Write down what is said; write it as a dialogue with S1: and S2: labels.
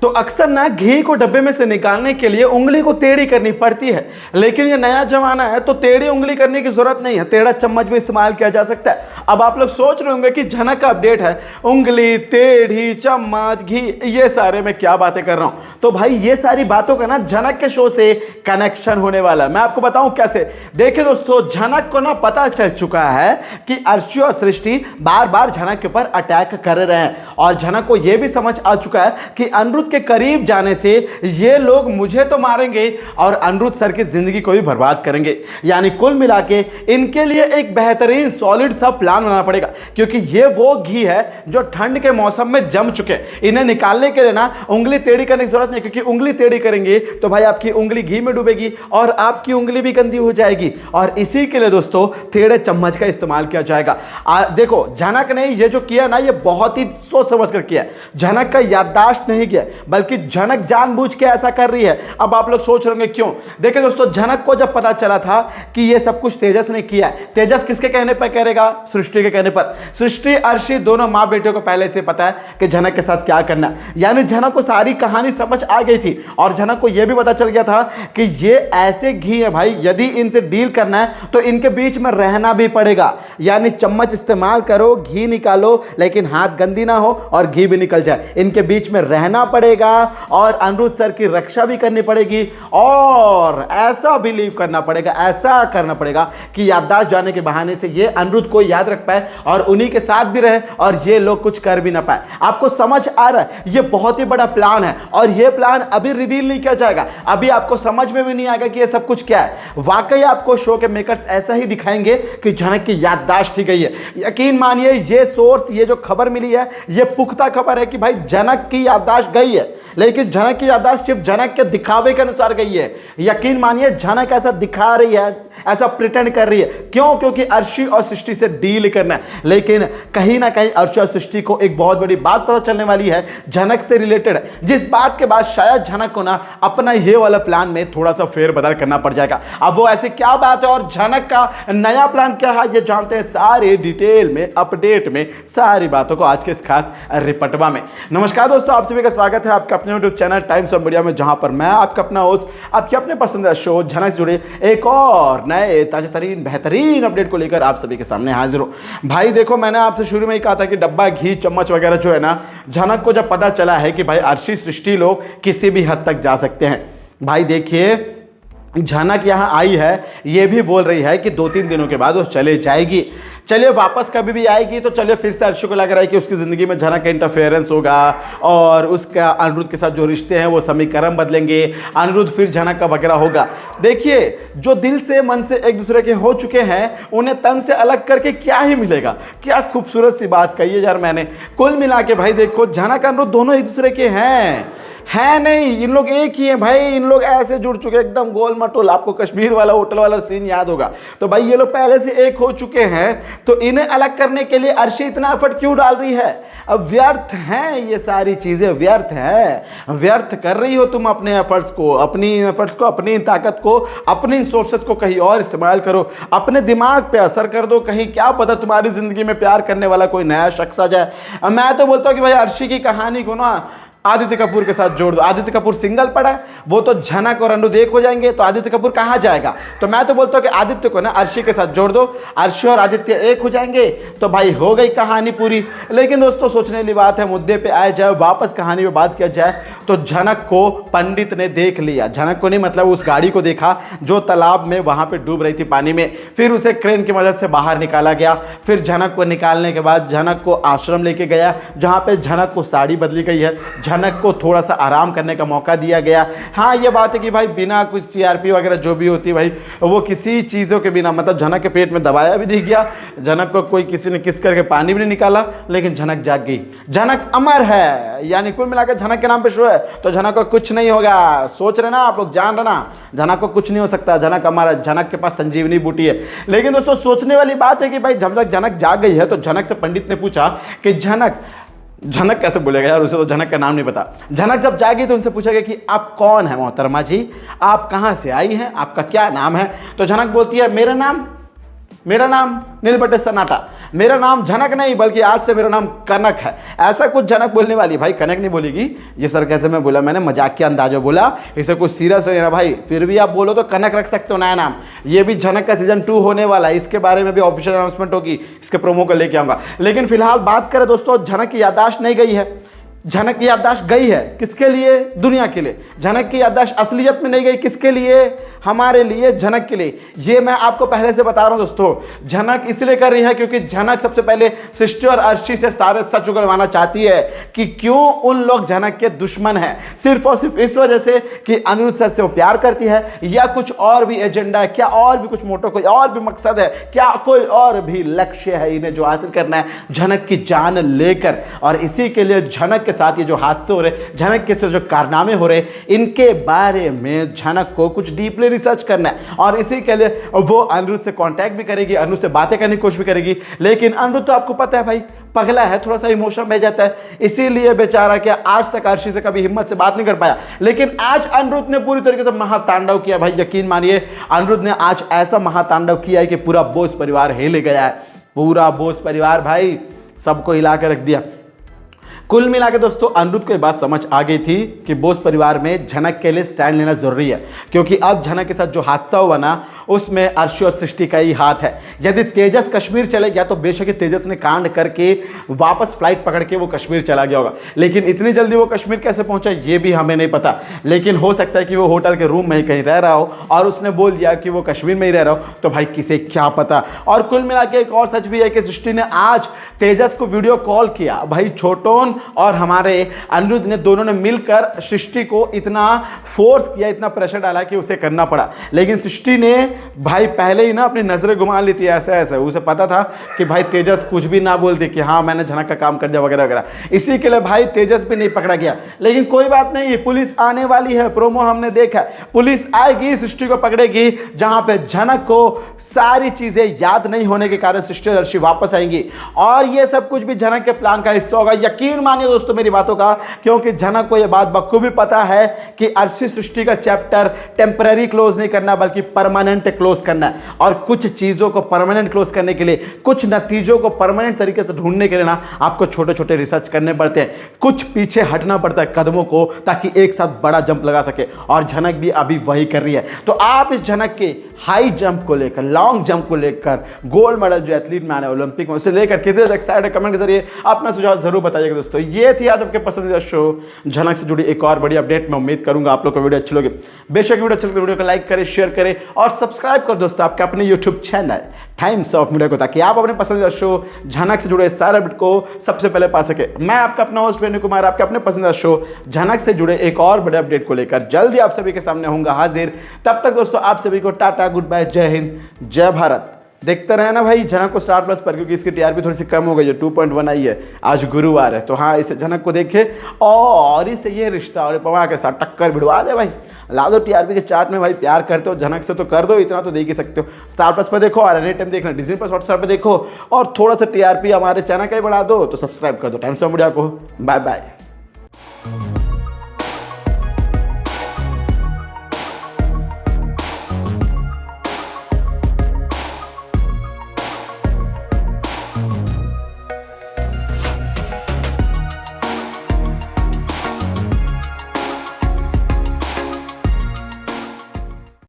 S1: तो अक्सर ना घी को डब्बे में से निकालने के लिए उंगली को टेढ़ी करनी पड़ती है, लेकिन ये नया जमाना है तो टेढ़ी उंगली करने की जरूरत नहीं है, टेढ़ा चम्मच भी इस्तेमाल किया जा सकता है। अब आप लोग सोच रहे होंगे कि झनक का अपडेट है, उंगली टेढ़ी चम्मच घी, ये सारे मैं क्या बातें कर रहा हूं। तो भाई ये सारी बातों का ना झनक के शो से कनेक्शन होने वाला है। मैं आपको बताऊं कैसे। देखिए दोस्तों, झनक को ना पता चल चुका है कि अर्शी और सृष्टि बार बार झनक के ऊपर अटैक कर रहे हैं, और झनक को यह भी समझ आ चुका है कि अनिरुद्ध के करीब जाने से ये लोग मुझे तो मारेंगे और अनिरुद्ध सर की जिंदगी को भी बर्बाद करेंगे। यानी कुल मिला के इनके लिए एक बेहतरीन सॉलिड सा प्लान बनाना पड़ेगा, क्योंकि ये वो घी है जो ठंड के मौसम में जम चुके। इन्हें निकालने के लिए ना उंगली टेढ़ी करने की जरूरत नहीं, क्योंकि उंगली टेढ़ी करेंगे तो भाई आपकी उंगली घी में डूबेगी और आपकी उंगली भी गंदी हो जाएगी। और इसी के लिए दोस्तों टेढ़े चम्मच का इस्तेमाल किया जाएगा। देखो, झनक ने ये जो किया ना, ये बहुत ही सोच समझ कर किया। झनक का याददाश्त नहीं किया, बल्कि झनक जानबूझ के ऐसा कर रही है। अब आप लोग सोच रहे होंगे क्यों। देखिए दोस्तों, झनक को जब पता चला था कि ये सब कुछ तेजस ने किया है, तेजस किसके कहने पर करेगा? सृष्टि के कहने पर। सृष्टि अर्शी दोनों मां बेटियों को पहले से पता है कि झनक के साथ क्या करना है। यानी झनक को सारी कहानी समझ आ गई थी, और झनक को यह भी पता चल गया था कि ये ऐसे घी है भाई, यदि इनसे डील करना है तो इनके बीच में रहना भी पड़ेगा। यानी चम्मच इस्तेमाल करो, घी निकालो, लेकिन हाथ गंदी ना हो और घी भी निकल जाए। इनके बीच में रहना पड़ेगा और अनिरुद्ध सर की रक्षा भी करनी पड़ेगी, और ऐसा बिलीव करना पड़ेगा, ऐसा करना पड़ेगा कि याददाश्त जाने के बहाने से ये अनिरुद्ध को याद रख पाए और उन्हीं के साथ भी रहे और ये लोग कुछ कर भी ना पाए। आपको समझ आ रहा है? ये बहुत ही बड़ा प्लान है, और ये प्लान अभी रिवील नहीं किया जाएगा। अभी आपको समझ में भी नहीं आएगा कि ये सब कुछ क्या है। वाकई आपको शो के मेकर्स ऐसा ही दिखाएंगे कि झनक की याददाश्त ही गई है। यकीन मानिए, ये सोर्स, ये जो खबर मिली है, ये पुख्ता खबर है कि भाई झनक की याददाश्त गई है, लेकिन झनक की याददाश्त सिर्फ झनक के दिखावे के अनुसार गई है। यकीन मानिए, झनक ऐसा दिखा रही है, ऐसा प्रिटेंड कर रही है। क्यों? क्योंकि अर्शी और सृष्टि से डील करना है। लेकिन कहीं ना कहीं अर्शी और सृष्टि को एक बहुत बड़ी बात पता चलने वाली है, झनक से रिलेटेड, जिस बात के बाद शायद झनक को ना अपना ये वाला प्लान में थोड़ा सा फेरबदल करना पड़ जाएगा। अब वो ऐसी क्या बात है और झनक का नया प्लान क्या है, ये जानते हैं सारे डिटेल में, अपडेट में, सारी बातों को आज के इस खास रिपटवा में। नमस्कार दोस्तों, आप सभी का स्वागत है आपका अपने YouTube channel times of media में, जहां पर मैं आपका अपना होस्ट आपके अपने पसंदीदा शो झनक से जुड़े एक और नए ताजा तरीन बेहतरीन अपडेट को लेकर आप सभी के सामने हाजिर हूं। भाई देखो, मैंने आपसे शुरू में ही कहा था कि डब्बा घी चम्मच वगैरह जो है ना, झनक को जब पता चला है कि भाई अर्शी सृष्टि लोग किसी भी हद तक जा सकते हैं। भाई देखिए, झनक यहाँ आई है, ये भी बोल रही है कि 2-3 दिनों के बाद वो चले जाएगी। चलिए, वापस कभी भी आएगी तो चलिए, फिर से अर्शी को लग रहा है कि उसकी ज़िंदगी में झनक का इंटरफेरेंस होगा और उसका अनिरुद्ध के साथ जो रिश्ते हैं वो समीकरण बदलेंगे, अनिरुद्ध फिर झनक का वगैरह होगा। देखिए, जो दिल से मन से एक दूसरे के हो चुके हैं, उन्हें तन से अलग करके क्या ही मिलेगा। क्या खूबसूरत सी बात कही है यार मैंने। कुल मिला के भाई देखो, झनक अनिरुद्ध दोनों एक दूसरे के हैं नहीं, इन लोग एक ही हैं भाई। इन लोग ऐसे जुड़ चुके एकदम गोल मटोल। आपको कश्मीर वाला होटल वाला सीन याद होगा। तो भाई ये लोग पहले से एक हो चुके हैं, तो इन्हें अलग करने के लिए अर्शी इतना एफर्ट क्यों डाल रही है? अब व्यर्थ हैं ये सारी चीजें, व्यर्थ है। व्यर्थ कर रही हो तुम अपने एफर्ट्स को, अपनी ताकत को, अपनी सोर्सेस को कहीं और इस्तेमाल करो। अपने दिमाग पे असर कर दो, कहीं क्या पता तुम्हारी जिंदगी में प्यार करने वाला कोई नया शख्स आ जाए। मैं तो बोलता हूँ कि भाई अर्शी की कहानी को ना आदित्य कपूर के साथ जोड़ दो। आदित्य कपूर सिंगल पड़ा है, वो तो झनक और अनिरुद्ध एक हो जाएंगे, तो आदित्य कपूर कहाँ जाएगा? तो मैं तो बोलता हूँ कि आदित्य को ना अर्शी के साथ जोड़ दो, अर्शी और आदित्य एक हो जाएंगे, तो भाई हो गई कहानी पूरी। लेकिन दोस्तों, सोचने वाली बात है, मुद्दे पे आया जाए, वापस कहानी पे बात किया जाए, तो झनक को पंडित ने देख लिया। झनक को नहीं, मतलब उस गाड़ी को देखा जो तालाब में वहां पर डूब रही थी पानी में। फिर उसे क्रेन की मदद से बाहर निकाला गया। फिर झनक को निकालने के बाद झनक को आश्रम लेके गया, जहाँ पे झनक को साड़ी बदली गई है, झनक को थोड़ा सा आराम करने का मौका दिया गया। हाँ, ये बात है कि भाई बिना कुछ सीआरपी वगैरह जो भी होती भाई, वो किसी चीज़ों के बिना, मतलब झनक के पेट में दबाया भी नहीं गया, झनक को कोई किसी ने किस करके पानी भी नहीं निकाला, लेकिन झनक जाग गई। झनक अमर है, यानी कुल मिलाकर झनक के नाम पे शो है, तो झनक को कुछ नहीं होगा। सोच रहे ना आप लोग, जान रहे ना, झनक को कुछ नहीं हो सकता। झनक अमर है, झनक के पास संजीवनी बूटी है। लेकिन दोस्तों, सोचने वाली बात है कि भाई जब तक झनक जाग गई है, तो झनक से पंडित ने पूछा कि झनक कैसे बोलेगा यार, उसे तो झनक का नाम नहीं पता। झनक जब जाएगी तो उनसे पूछा गया कि आप कौन है मोहतरमा जी, आप कहाँ से आई हैं, आपका क्या नाम है? तो झनक बोलती है, मेरा नाम मेरा नाम नील बटे सन्नाटा, मेरा नाम झनक नहीं बल्कि आज से मेरा नाम कनक है। ऐसा कुछ झनक बोलने वाली, भाई कनक नहीं बोलेगी। ये सर कैसे मैं बोला, मैंने मजाक के अंदाज में बोला, इसे कुछ सीरियस नहीं लेना भाई। फिर भी आप बोलो तो कनक रख सकते हो नया नाम। ये भी झनक का सीजन 2 होने वाला है, इसके बारे में भी ऑफिशियल अनाउंसमेंट होगी, इसके प्रोमो को लेके आऊंगा। लेकिन फिलहाल बात करें दोस्तों, झनक की याददाश्त नहीं गई है। झनक की याददाश्त गई है किसके लिए? दुनिया के लिए। झनक की याददाश्त असलियत में नहीं गई, किसके लिए? हमारे लिए, झनक के लिए। ये मैं आपको पहले से बता रहा हूं दोस्तों। झनक इसलिए कर रही है क्योंकि झनक सबसे पहले सृष्टि और अर्शी से सारे सच उगलवाना चाहती है कि क्यों उन लोग झनक के दुश्मन हैं। सिर्फ और सिर्फ इस वजह से कि अनिरुद्ध सर से वो प्यार करती है, या कुछ और भी एजेंडा है? क्या और भी कुछ मोटो, कोई और भी मकसद है क्या? कोई और भी लक्ष्य है इन्हें जो हासिल करना है झनक की जान लेकर? और इसी के लिए झनक के साथ ये जो हादसे हो रहे, झनक के साथ जो कारनामे हो रहे, इनके बारे में झनक को कुछ डीपली रिसर्च करना है। और इसी के लिए वो अनिरुद्ध से कांटेक्ट भी करेगी, अनिरुद्ध से बातें करने की कोशिश भी करेगी। लेकिन अनिरुद्ध तो आपको पता है भाई पगला है, थोड़ा सा इमोशन बह जाता है, इसीलिए बेचारा क्या आज तक अर्शी से कभी हिम्मत से बात नहीं कर पाया। लेकिन आज अनिरुद्ध ने पूरी तरीके से महातांडव किया भाई। यकीन मानिए अनिरुद्ध ने आज ऐसा महातांडव किया है कि पूरा बोस परिवार हिले गया है। पूरा बोस परिवार भाई सबको हिला के रख दिया। कुल मिला के दोस्तों अनिरुद्ध को ये बात समझ आ गई थी कि बोस परिवार में झनक के लिए स्टैंड लेना जरूरी है, क्योंकि अब झनक के साथ जो हादसा हुआ ना उसमें अर्शी और सृष्टि का ही हाथ है। यदि तेजस कश्मीर चले गया तो बेशक ही तेजस ने कांड करके वापस फ्लाइट पकड़ के वो कश्मीर चला गया होगा, लेकिन इतनी जल्दी वो कश्मीर कैसे पहुंचा ये भी हमें नहीं पता। लेकिन हो सकता है कि वो होटल के रूम में ही कहीं रह रहा हो और उसने बोल दिया कि वो कश्मीर में ही रह रहा हो, तो भाई किसे क्या पता। और कुल मिला के एक और सच भी है कि सृष्टि ने आज तेजस को वीडियो कॉल किया। भाई छोटोन और हमारे अनिरुद्ध ने दोनों ने मिलकर सृष्टि को इतना फोर्स किया, इतना प्रेशर डाला कि उसे करना पड़ा। लेकिन सृष्टि ने भाई पहले ही ना अपनी नजरें घुमा ली थी ऐसे ऐसे, उसे पता था कि भाई तेजस कुछ भी ना बोलती कि हाँ मैंने झनक का काम कर दिया वगैरह वगैरह। इसी के लिए भाई तेजस भी नहीं पकड़ा गया। लेकिन कोई बात नहीं, पुलिस आने वाली है, प्रोमो हमने देखा, पुलिस आएगी, सृष्टि को पकड़ेगी। जहां पे झनक को सारी चीजें याद नहीं होने के कारण सृष्टि और अर्शी वापस आएंगी और ये सब कुछ भी झनक के प्लान का हिस्सा होगा। यकीन मानिए दोस्तों मेरी बातों का, क्योंकि झनक को यह बात बखूबी पता है कि अर्शी सृष्टि का चैप्टर टेम्पररी क्लोज नहीं करना बल्कि परमानेंट क्लोज करना है। और कुछ चीजों को परमानेंट क्लोज करने के लिए, कुछ नतीजों को परमानेंट तरीके से ढूंढने के लिए ना आपको छोटे छोटे रिसर्च करने पड़ते हैं, कुछ पीछे हटना पड़ता है कदमों को, ताकि एक साथ बड़ा जंप लगा सके। और झनक भी अभी वही कर रही है। तो आप इस झनक के हाई जंप को लेकर, लॉन्ग जंप को लेकर, गोल्ड मेडल जो एथलीट में आने ओलंपिक में, उसे लेकर कितने एक्साइटेड है कमेंट के जरिए अपना सुझाव जरूर बताइएगा दोस्तों। ये थी आज आपके पसंदीदा शो झनक से जुड़ी एक और बड़ी अपडेट। मैं उम्मीद करूंगा आप लोग को वीडियो अच्छी लगे। बेशक वीडियो अच्छी लगे वीडियो को लाइक करें, शेयर करें और सब्सक्राइब कर दोस्तों आपके अपने YouTube channel times of Media को, ताकि आप अपने पसंदीदा शो झनक से जुड़े सारे अपडेट को सबसे पहले पा सके। मैं आपका अपना होस्ट वेणु कुमार आपके अपने पसंदीदा शो झनक से जुड़े एक और बड़े अपडेट को लेकर जल्दी आप सभी के सामने होऊंगा हाजिर। तब तक दोस्तों आप सभी को टाटा, गुड बाय, जय हिंद, जय भारत। देखते रहे ना भाई झनक को स्टार प्लस पर, क्योंकि इसकी टीआरपी थोड़ी सी कम हो गई है, 2.1 आई है, आज गुरुवार है। तो हाँ इसे झनक को देखे और इसे ये रिश्ता और पवा के साथ टक्कर भिड़वा दे भाई, ला दो टीआरपी के चार्ट में। भाई प्यार करते हो झनक से तो कर दो, इतना तो देख ही सकते हो। स्टार प्लस पर देखो और एनी टाइम देखना, डिज्नी प्लस हॉटस्टार पर देखो और थोड़ा सा टीआरपी हमारे चैनल का ही बढ़ा दो, तो सब्सक्राइब कर दो टाइम्स ऑफ मीडिया को। Bye bye.